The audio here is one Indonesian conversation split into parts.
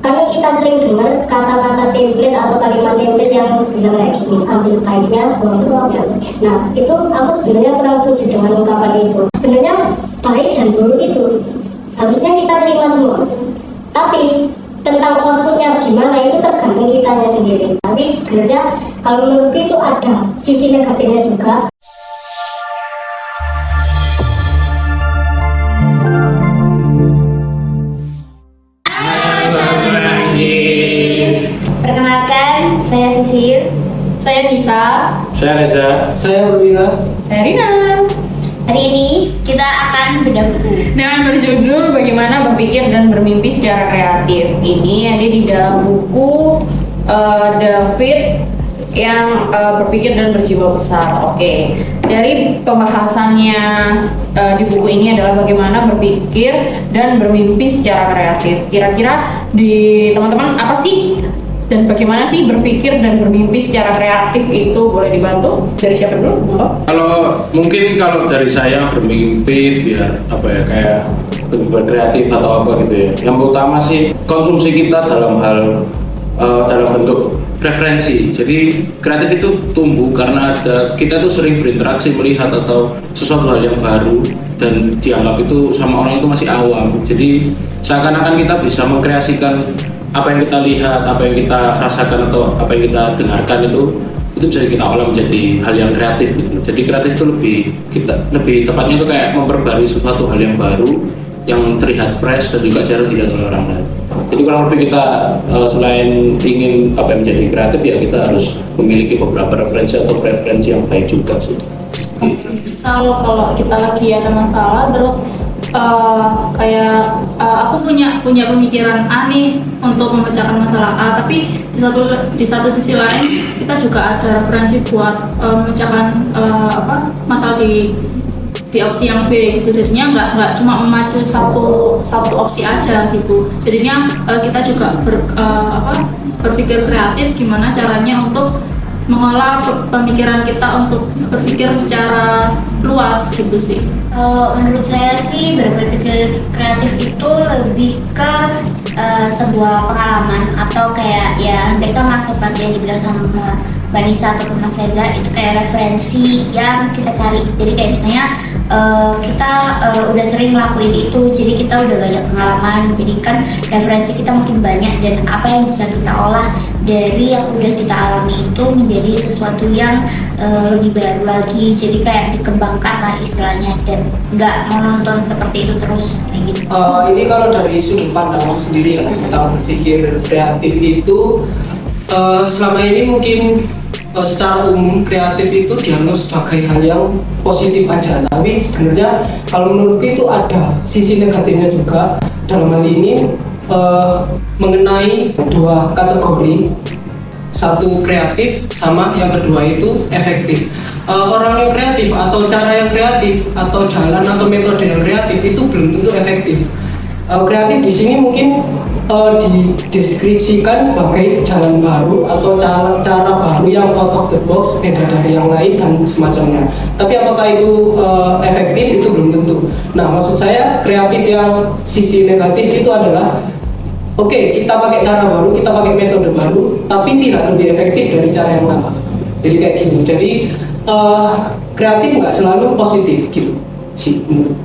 Karena kita sering dengar kata-kata template atau kalimat template yang bilang kayak gini, ambil baiknya, buang buruknya. Nah, itu aku sebenarnya kurang setuju dengan ungkapan itu. Sebenarnya baik dan buruk itu harusnya kita terima semua. Tapi tentang outputnya gimana itu tergantung kitanya sendiri. Tapi sebenarnya kalau menurutku itu ada sisi negatifnya juga. Perkenalkan, saya Sisil. Saya Nisa. Saya Reza. Saya Berwira. Saya Rina. Hari ini kita akan bedah buku Dengan berjudul Bagaimana Berpikir dan Bermimpi Secara Kreatif. Ini ada di dalam buku David yang berpikir dan berjiwa besar. Oke. Dari pembahasannya di buku ini adalah bagaimana berpikir dan bermimpi secara kreatif. Kira-kira di teman-teman apa sih? Dan bagaimana sih berpikir dan bermimpi secara kreatif itu? Boleh dibantu? Dari siapa dulu? Kalau dari saya bermimpi biar apa ya, kayak lebih berkreatif atau apa gitu ya. Yang utama sih konsumsi kita dalam bentuk preferensi. Jadi kreatif itu tumbuh karena kita tuh sering berinteraksi, melihat atau sesuatu hal yang baru dan dianggap itu sama orang itu masih awam. Jadi seakan-akan kita bisa mengkreasikan apa yang kita lihat, apa yang kita rasakan atau apa yang kita dengarkan itu bisa kita olah menjadi hal yang kreatif gitu. Jadi kreatif itu lebih tepatnya itu kayak memperbarui sesuatu hal yang baru yang terlihat fresh dan juga jarang dilihat oleh orang lain. Jadi kurang lebih kita selain ingin apa yang menjadi kreatif ya kita harus memiliki beberapa referensi atau preferensi yang baik juga sih. Misal kalau kita lagi ada masalah terus aku punya pemikiran A nih untuk memecahkan masalah A, tapi di satu sisi lain kita juga ada referensi buat memecahkan masalah di opsi yang B gitu. Jadinya nggak cuma memacu satu opsi aja gitu. Jadinya kita juga berpikir kreatif gimana caranya untuk mengolah pemikiran kita untuk berpikir secara luas gitu sih. Menurut saya sih berpikir kreatif itu lebih ke sebuah pengalaman atau kayak ya hampir sama seperti yang dibilang sama Mbak Nisa atau Mas Reza, itu kayak referensi yang kita cari. Jadi kayak misalnya kita udah sering ngelakuin itu, jadi kita udah banyak pengalaman, jadi kan referensi kita makin banyak dan apa yang bisa kita olah dari yang udah kita alami itu menjadi sesuatu yang lebih baru lagi, jadi kayak dikembangkan lah istilahnya dan nggak monoton seperti itu terus kayak gitu. Ini kalau dari sudut pandang aku sendiri ya, tentang berpikir kreatif itu selama ini mungkin secara umum kreatif itu dianggap sebagai hal yang positif aja, tapi sebenarnya kalau menurutku itu ada sisi negatifnya juga. Dalam hal ini mengenai dua kategori, satu kreatif sama yang kedua itu efektif. Orang yang kreatif atau cara yang kreatif atau jalan atau metode yang kreatif itu belum tentu efektif. Kreatif di sini mungkin dideskripsikan sebagai jalan baru atau cara baru yang out of the box, beda dari yang lain dan semacamnya. Tapi apakah itu efektif, itu belum tentu. Nah, maksud saya kreatif yang sisi negatif itu adalah oke, kita pakai cara baru, kita pakai metode baru, tapi tidak lebih efektif dari cara yang lama. Jadi kayak gitu. Jadi kreatif nggak selalu positif gitu sih.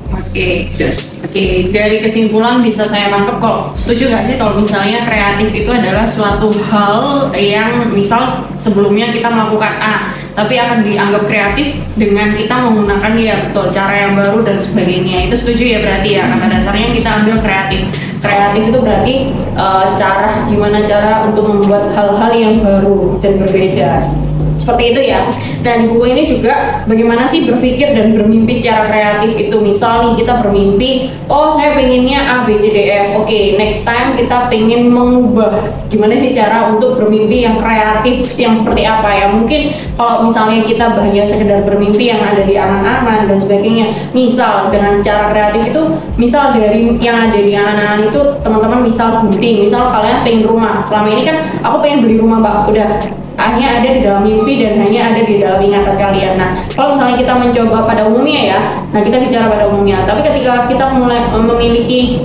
Oke. Yes. Oke, dari kesimpulan bisa saya tangkap kalau setuju nggak sih kalau misalnya kreatif itu adalah suatu hal yang misal sebelumnya kita melakukan A, tapi akan dianggap kreatif dengan kita menggunakan ya betul cara yang baru dan sebagainya. Itu setuju ya berarti ya, kata dasarnya kita ambil kreatif. Kreatif itu berarti gimana cara untuk membuat hal-hal yang baru dan berbeda. Seperti itu ya. Dan buku ini juga bagaimana sih berpikir dan bermimpi secara kreatif itu. Misal nih kita bermimpi, oh saya pengennya A, B, C, D, F. Oke, next time kita pengen mengubah gimana sih cara untuk bermimpi yang kreatif yang seperti apa ya. Mungkin kalau misalnya kita hanya sekedar bermimpi yang ada di angan-angan dan sebagainya. Misal dengan cara kreatif itu, misal dari yang ada di angan-angan itu teman-teman misal gunting, misal kalian pengen rumah. Selama ini kan aku pengen beli rumah Mbak, udah hanya ada di dalam mimpi dan hanya ada di dalam ingatan kalian. Nah, kalau misalnya kita mencoba pada umumnya ya, nah kita bicara pada umumnya. Tapi ketika kita mulai memiliki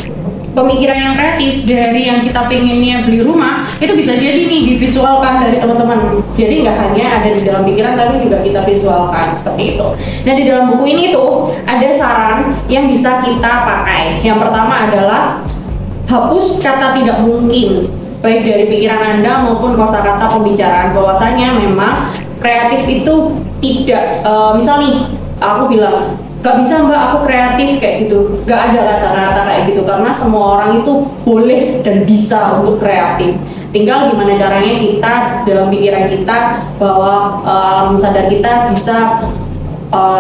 pemikiran yang kreatif dari yang kita pengennya beli rumah itu bisa jadi nih divisualkan dari teman-teman. Jadi nggak hanya ada di dalam pikiran tapi juga kita visualkan seperti itu. Nah di dalam buku ini tuh ada saran yang bisa kita pakai. Yang pertama adalah hapus kata tidak mungkin baik dari pikiran Anda maupun kosakata pembicaraan. Bahwasanya memang kreatif itu tidak misal nih aku bilang gak bisa mbak aku kreatif kayak gitu, gak ada rata-rata kayak gitu karena semua orang itu boleh dan bisa untuk kreatif. Tinggal gimana caranya kita dalam pikiran kita bahwa alam sadar kita bisa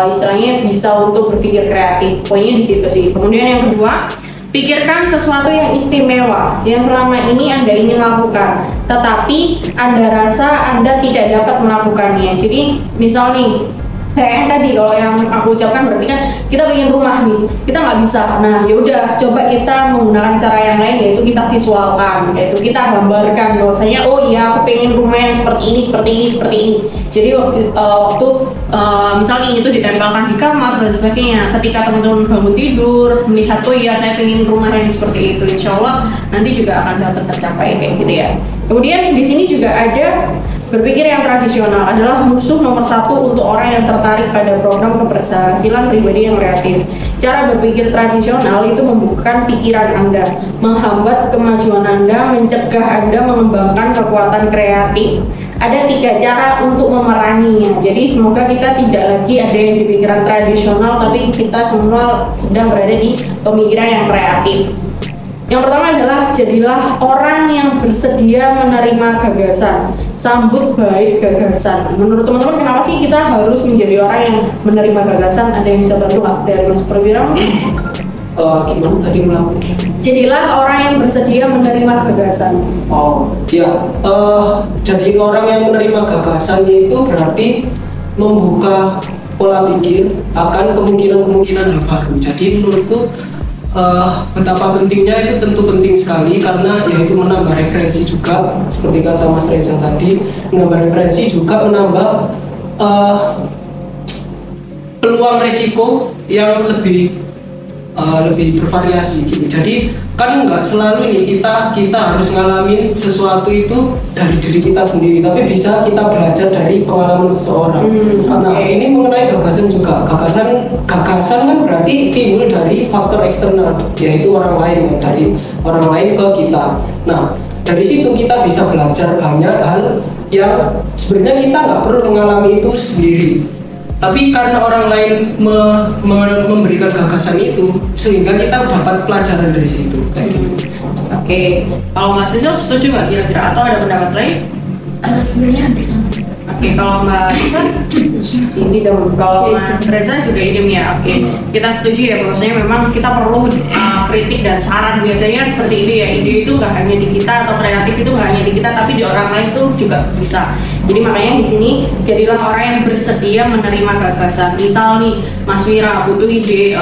istilahnya bisa untuk berpikir kreatif. Pokoknya di situ sih. Kemudian yang kedua, pikirkan sesuatu yang istimewa yang selama ini Anda ingin lakukan, tetapi Anda rasa Anda tidak dapat melakukannya. Jadi misal nih kayak yang tadi kalau yang aku ucapkan berarti kan kita pengen rumah nih, kita nggak bisa. Nah yaudah coba kita menggunakan cara yang lain, yaitu kita visualkan, yaitu kita gambarkan bahwasanya oh iya aku pengen rumah yang seperti ini, seperti ini, seperti ini. Jadi waktu misalnya itu ditempelkan di kamar dan sebagainya, ketika teman-teman bangun tidur melihat oh iya saya pengen rumah yang seperti itu, insya Allah nanti juga akan dapat tercapai kayak gitu ya. Kemudian di sini juga ada berpikir yang tradisional adalah musuh nomor satu untuk orang yang tertarik pada program keberhasilan pribadi yang kreatif. Cara berpikir tradisional itu membuka pikiran Anda, menghambat kemajuan Anda, mencegah Anda mengembangkan kekuatan kreatif. Ada 3 cara untuk memeranginya. Jadi semoga kita tidak lagi ada yang di pikiran tradisional, tapi kita semua sedang berada di pemikiran yang kreatif. Yang pertama adalah jadilah orang yang bersedia menerima gagasan. Sambut baik gagasan. Menurut teman-teman kenapa sih kita harus menjadi orang yang menerima gagasan? Ada yang bisa bantu nggak dari Mas Perwira? Gimana tadi melakukan? Jadilah orang yang bersedia menerima gagasan. Oh ya, jadi orang yang menerima gagasan itu berarti membuka pola pikir akan kemungkinan-kemungkinan hal baru. Jadi menurutku betapa pentingnya itu tentu penting sekali karena ya itu menambah referensi juga seperti kata Mas Reza tadi, menambah referensi juga menambah peluang resiko yang lebih bervariasi gitu. Jadi kan nggak selalu ini kita harus ngalamin sesuatu itu dari diri kita sendiri, tapi bisa kita belajar dari pengalaman seseorang. Nah ini mengenai gagasan juga, gagasan kan berarti timbul dari faktor eksternal, yaitu orang lain ya, dari orang lain ke kita. Nah dari situ kita bisa belajar banyak hal yang sebenarnya kita nggak perlu mengalami itu sendiri. Tapi karena orang lain memberikan gagasan itu, sehingga kita dapat pelajaran dari situ. Oke. Kalau Mas Rizal setuju nggak kira-kira atau ada pendapat lain? Sebenarnya hampir sama. Oke, kalau Mbak Rita ini dong. Kalau Mas Reza juga idem ya. Oke, kita setuju ya bahwasanya memang kita perlu kritik dan saran. Biasanya seperti itu ya. Ide itu nggak hanya di kita atau kreatif itu nggak hanya di kita, tapi di orang lain tuh juga bisa. Jadi makanya di sini jadilah orang yang bersedia menerima gagasan. Misal nih Mas Wira butuh ide,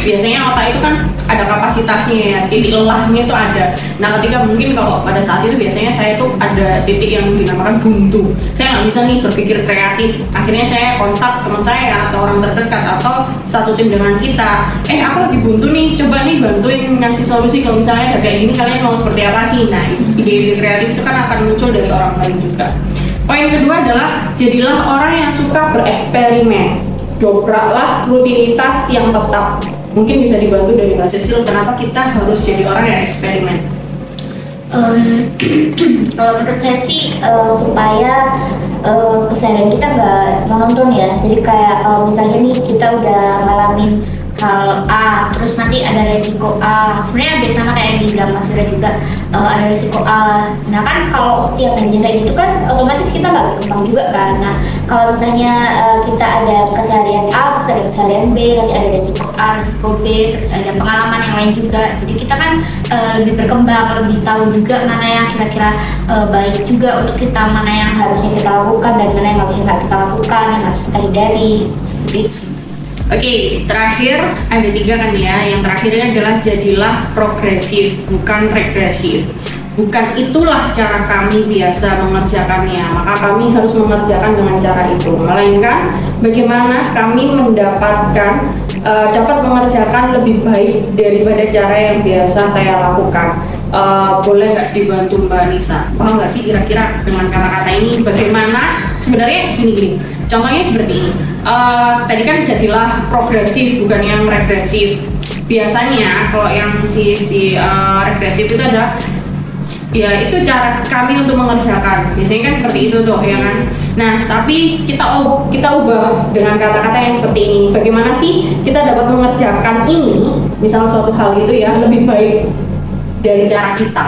biasanya otak itu kan ada kapasitasnya ya, titik lelahnya itu ada. Nah ketika mungkin kalau pada saat itu biasanya saya tuh ada titik yang dinamakan buntu. Saya nggak bisa nih berpikir kreatif. Akhirnya saya kontak teman saya atau orang terdekat atau satu tim dengan kita. Aku lagi buntu nih, coba nih bantuin ngasih solusi. Kalau misalnya ada kayak gini kalian mau seperti apa sih? Nah ide-ide kreatif itu kan akan muncul dari orang lain juga. Poin kedua adalah jadilah orang yang suka bereksperimen. Dobraklah rutinitas yang tetap. Mungkin bisa dibantu dari Mbak Cecil, kenapa kita harus jadi orang yang eksperimen? Kalau menurut saya sih supaya keseharian kita nggak monoton ya. Jadi kayak kalau misalnya nih kita udah ngalamin hal A, terus nanti ada resiko A. Sebenarnya hampir sama kayak yang dibilang Mas Fira juga, ada resiko A. Nah kan kalau setiap harinya kayak gitu kan otomatis kita nggak berkembang juga kan. Nah kalau misalnya kita ada keseharian A, terus ada keseharian B, nanti ada resiko A, resiko B, terus ada pengalaman yang lain juga. Jadi kita kan lebih berkembang, lebih tahu juga mana yang kira-kira baik juga untuk kita, mana yang harusnya kita lakukan dan mana yang harusnya nggak kita lakukan, yang harus kita hindari. Seperti itu. Oke, terakhir ada 3 kan ya. Yang terakhirnya adalah jadilah progresif, bukan regresif. Bukan itulah cara kami biasa mengerjakannya, maka kami harus mengerjakan dengan cara itu. Melainkan bagaimana kami mendapatkan dapat mengerjakan lebih baik daripada cara yang biasa saya lakukan. Boleh nggak dibantu Mbak Nisa? Paham nggak sih kira-kira dengan kata-kata ini bagaimana? Sebenarnya gini, contohnya seperti ini. Tadi kan jadilah progresif bukan yang regresif. Biasanya kalau yang si regresif itu adalah ya itu cara kami untuk mengerjakan, biasanya kan seperti itu tuh ya kan. Nah tapi kita ubah dengan kata-kata yang seperti ini. Bagaimana sih kita dapat mengerjakan ini, misalnya suatu hal itu ya lebih baik dari cara kita.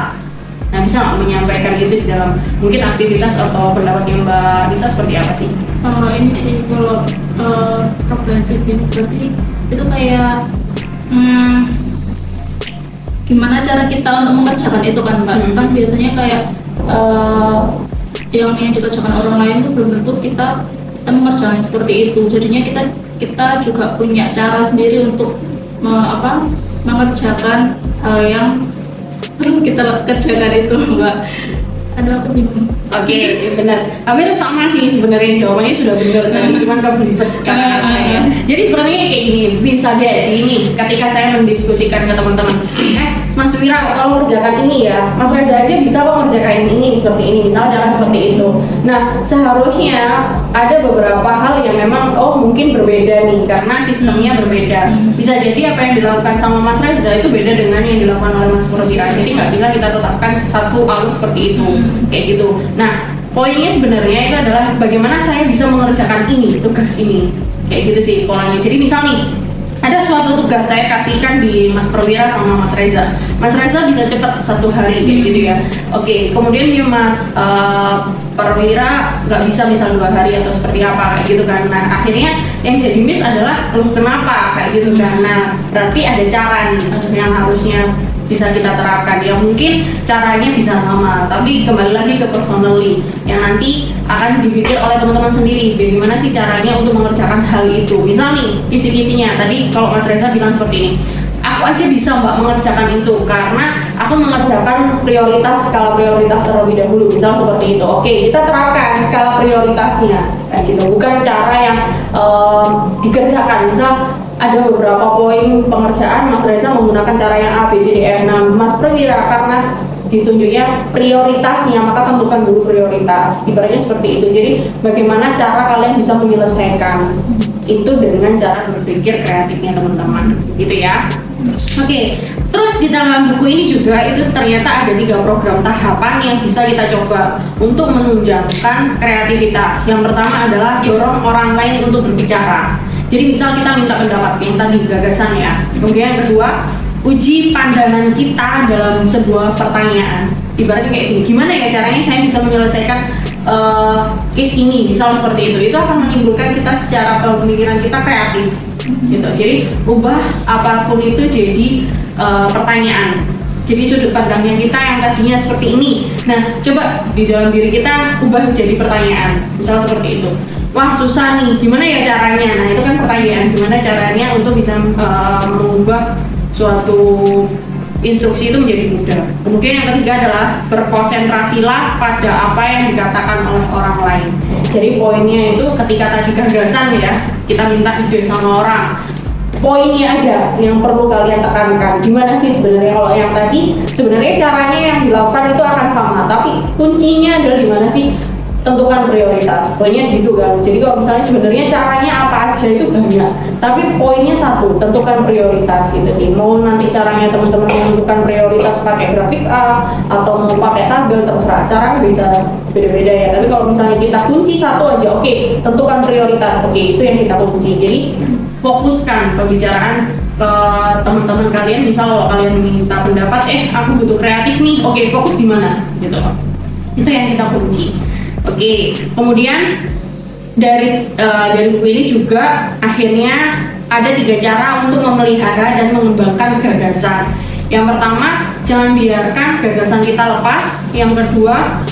Nah bisa nggak menyampaikan itu di dalam mungkin aktivitas atau pendapatnya Mbak Nisa seperti apa sih? Ini sih kalau progresif ini berarti itu kayak gimana cara kita untuk mengerjakan itu kan Mbak. Kan biasanya kayak yang dikerjakan orang lain itu belum tentu kita mengerjakan seperti itu. Jadinya kita juga punya cara sendiri untuk mengerjakan hal yang kita kerjakan itu Mbak. Aduh aku bingung. Oke, benar. Hampir sama sih sebenarnya, jawabannya sudah benar tadi, cuman kebelibet kata-katanya. Jadi sebenarnya kayak gini, bisa jadi ini ketika saya mendiskusikan ke teman-teman, Mas Wira kalau mengerjakan ini ya, Mas Reza aja bisa kok mengerjakan ini seperti ini, misalnya jangan seperti itu. Nah seharusnya ada beberapa hal yang memang mungkin berbeda nih karena sistemnya berbeda. Bisa jadi apa yang dilakukan sama Mas Reza itu beda dengan yang dilakukan oleh Mas Purwira. Jadi nggak bisa kita tetapkan satu alur seperti itu. Kayak gitu. Nah, poinnya sebenarnya itu adalah bagaimana saya bisa mengerjakan ini, tugas ini. Kayak gitu sih polanya. Jadi misal nih, ada suatu tugas saya kasihkan di Mas Perwira sama Mas Reza. Mas Reza bisa cepat 1 hari kayak gitu ya. Oke, kemudian dia Mas Perwira nggak bisa misal 2 hari atau seperti apa kayak gitu kan. Nah, akhirnya yang jadi miss adalah kenapa kayak gitu kan. Nah, berarti ada cara nih yang harusnya bisa kita terapkan yang mungkin caranya bisa sama tapi kembali lagi ke personally yang nanti akan dipikir oleh teman-teman sendiri bagaimana sih caranya untuk mengerjakan hal itu. Misal nih kisi-kisinya tadi kalau Mas Reza bilang seperti ini, aku aja bisa Mbak mengerjakan itu karena aku mengerjakan skala prioritas terlebih dahulu, misal seperti itu. Oke, kita terapkan skala prioritasnya kayak gitu, bukan cara yang dikerjakan. Misal ada beberapa poin pengerjaan Mas Reza menggunakan cara yang A, B, C, D, E. Nah, Mas Perwira karena ditunjuknya prioritasnya, maka tentukan dulu prioritas. Ibaratnya seperti itu. Jadi bagaimana cara kalian bisa menyelesaikan itu dengan cara berpikir kreatifnya teman-teman, gitu ya. Oke, terus di dalam buku ini juga itu ternyata ada 3 program tahapan yang bisa kita coba untuk menunjangkan kreativitas. Yang pertama adalah dorong orang lain untuk berbicara. Jadi misal kita minta pendapat yang tadi gagasan ya. Kemudian yang kedua, uji pandangan kita dalam sebuah pertanyaan. Ibaratnya kayak gini, gimana ya caranya saya bisa menyelesaikan case ini, misal seperti itu. Itu akan menimbulkan kita secara pemikiran kita kreatif gitu. Jadi ubah apapun itu jadi pertanyaan. Jadi sudut pandangnya kita yang tadinya seperti ini, nah coba di dalam diri kita ubah menjadi pertanyaan, misal seperti itu. Wah susah nih, gimana ya caranya? Nah itu kan pertanyaan, gimana caranya untuk bisa mengubah suatu instruksi itu menjadi mudah. Kemudian yang ketiga adalah berkonsentrasilah pada apa yang dikatakan oleh orang lain. Jadi poinnya itu ketika tadi gagasan ya, kita minta ide sama orang, poinnya aja yang perlu kalian tekankan. Gimana sih sebenarnya kalau yang tadi sebenarnya caranya yang dilakukan itu akan sama, tapi kuncinya adalah gimana sih? Tentukan prioritas, poinnya gitu kan. Jadi kalau misalnya sebenarnya caranya apa aja itu banyak, tapi poinnya satu, tentukan prioritas gitu sih. Mau nanti caranya teman-teman menentukan prioritas pakai grafik A atau mau pakai tabel terserah, caranya bisa beda-beda ya. Tapi kalau misalnya kita kunci satu aja, oke, tentukan prioritas, oke, itu yang kita kunci. Jadi fokuskan pembicaraan ke teman-teman kalian. Misal kalau kalian minta pendapat, aku butuh kreatif nih, oke, fokus di mana gitu. Itu yang kita kunci. Oke, kemudian dari buku ini juga akhirnya ada 3 cara untuk memelihara dan mengembangkan gagasan. Yang pertama, jangan biarkan gagasan kita lepas. Yang kedua,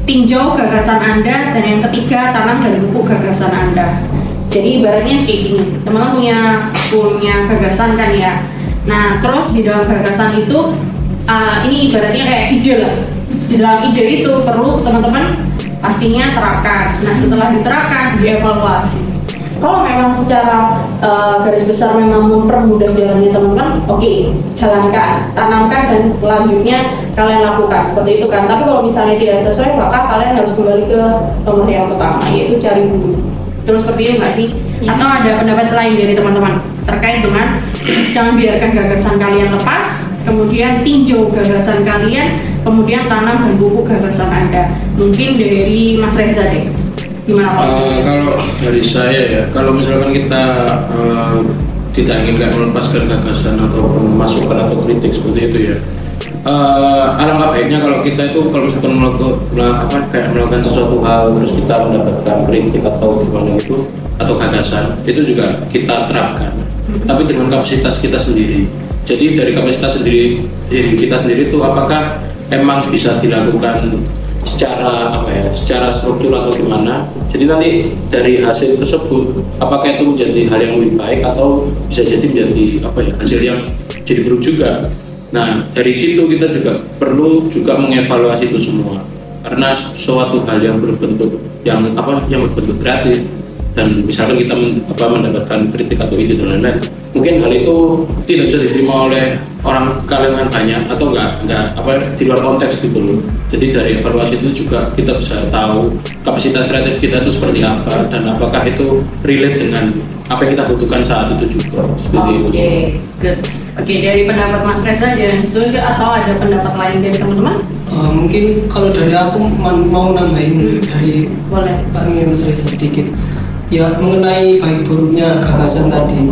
tinjau gagasan Anda. Dan yang ketiga, tanam dan pupuk gagasan Anda. Jadi ibaratnya kayak gini, teman-teman punya gagasan kan ya. Nah, terus di dalam gagasan itu, ini ibaratnya kayak ide lah. Di dalam ide itu perlu teman-teman pastinya terapkan. Nah setelah diterapkan dievaluasi. Kalau memang secara garis besar memang mempermudah jalannya teman-teman, oke, jalankan, tanamkan, dan selanjutnya kalian lakukan seperti itu kan. Tapi kalau misalnya tidak sesuai, maka kalian harus kembali ke nomor yang pertama, yaitu cari guru. Terus seperti itu nggak sih? Atau ada pendapat lain dari teman-teman terkait dengan jangan biarkan gagasan kalian lepas, kemudian tinjau gagasan kalian, kemudian tanam dan pupuk gagasan Anda. Mungkin dari Mas Reza deh, gimana Pak? Kalau dari saya ya, kalau misalkan kita tidak ingin kayak melepaskan gagasan atau masukan atau kritik seperti itu ya, alangkah baiknya kalau kita itu kalau misalkan melakukan sesuatu hal terus kita mendapatkan kritik atau gimana itu atau gagasan itu juga kita terapkan, tapi dengan kapasitas kita sendiri. Jadi dari kapasitas diri kita sendiri itu apakah emang bisa dilakukan secara struktur atau gimana. Jadi nanti dari hasil tersebut apakah itu menjadi hal yang lebih baik atau bisa jadi menjadi hasil yang jadi buruk juga. Nah, dari situ kita juga perlu mengevaluasi itu semua, karena suatu hal yang berbentuk kreatif dan misalkan kita mendapatkan kritik atau ide dan lain-lain, mungkin hal itu tidak bisa diterima oleh orang kalangan banyak atau enggak di luar konteks gitu loh. Jadi dari evaluasi itu juga kita bisa tahu kapasitas kreatif kita itu seperti apa dan apakah itu relate dengan apa yang kita butuhkan saat itu juga. Oke, good. Oke, dari pendapat Mas Reza ada yang setuju atau ada pendapat lain dari teman-teman? Mungkin kalau dari aku mau nambahin dari Boleh. Mas Reza sedikit. Ya, mengenai baik buruknya gagasan tadi,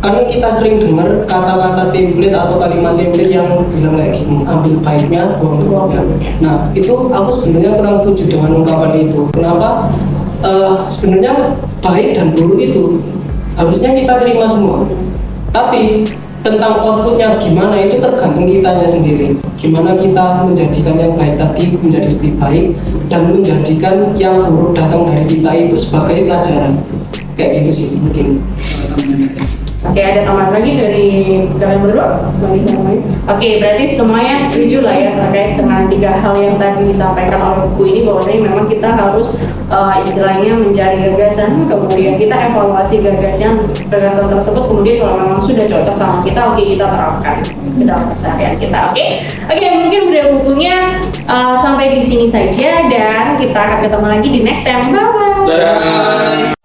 kan kita sering dengar kata-kata template atau kalimat template yang bilang kayak gini, ambil baiknya, buang buruknya. Nah, itu aku sebenarnya kurang setuju dengan ungkapan itu. Kenapa? Sebenarnya baik dan buruk itu harusnya kita terima semua, tapi tentang outputnya gimana itu tergantung kitanya sendiri. Gimana kita menjadikan yang baik tadi menjadi lebih baik dan menjadikan yang buruk datang dari kita itu sebagai pelajaran. Kayak gitu sih mungkin. Oke, ada tambahan lagi dari kalian berdua? Oke, berarti semuanya setuju lah ya terkait dengan 3 hal yang tadi disampaikan oleh buku ini, bahwasanya memang kita harus istilahnya mencari gagasan, kemudian kita evaluasi gagasan tersebut, kemudian kalau memang sudah cocok sama kita, oke, kita terapkan ke dalam keseharian kita. Oke, mungkin udah bukunya sampai di sini saja dan kita akan ketemu lagi di next time. Bye bye.